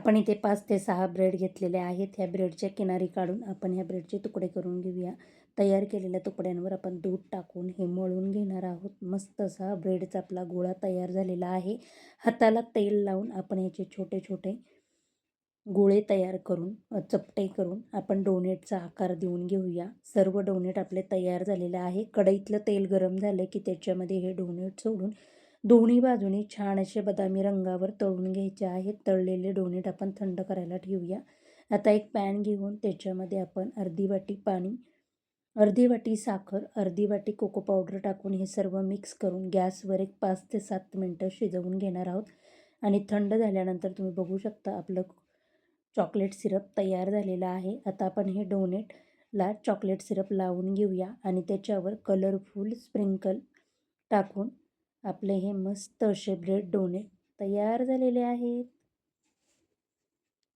आपण इथे 5 ते 6 ब्रेड घेतलेले आहेत. ह्या ब्रेडच्या किनारी काढून आपण ह्या ब्रेडचे तुकडे करून घेऊया. तयार केलेल्या तुकड्यांवर आपण दूध टाकून हे मळून घेणार आहोत. मस्त असा ब्रेडचा आपला गोळा तयार झालेला आहे. हाताला तेल लावून आपण ह्याचे छोटे छोटे गोळे तयार करून चपटे करून आपण डोनेटचा आकार देऊन घेऊया. सर्व डोनेट आपले तयार झालेले आहे. कढईतलं तेल गरम झालं की त्याच्यामध्ये हे डोनेट सोडून दोन्ही बाजूनी छान असे बदामी रंगावर तळून घ्यायचे आहेत. तळलेले डोनेट आपण थंड करायला ठेवूया. आता एक पॅन घेऊन त्याच्यामध्ये आपण अर्धी वाटी पाणी, अर्धी वाटी साखर, अर्धी वाटी कोको पावडर टाकून हे सर्व मिक्स करून गॅसवर एक 5 ते 7 मिनटं शिजवून घेणार आहोत. आणि थंड झाल्यानंतर तुम्ही बघू शकता आपलं चॉकलेट सिरप तयार झालेला आहे. आता आपण हे डोनेटला चॉकलेट सिरप लावून घेऊया आणि त्याच्यावर कलरफुल स्प्रिंकल टाकून आपले हे मस्त असे ब्रेड डोनेट तयार झालेले आहेत.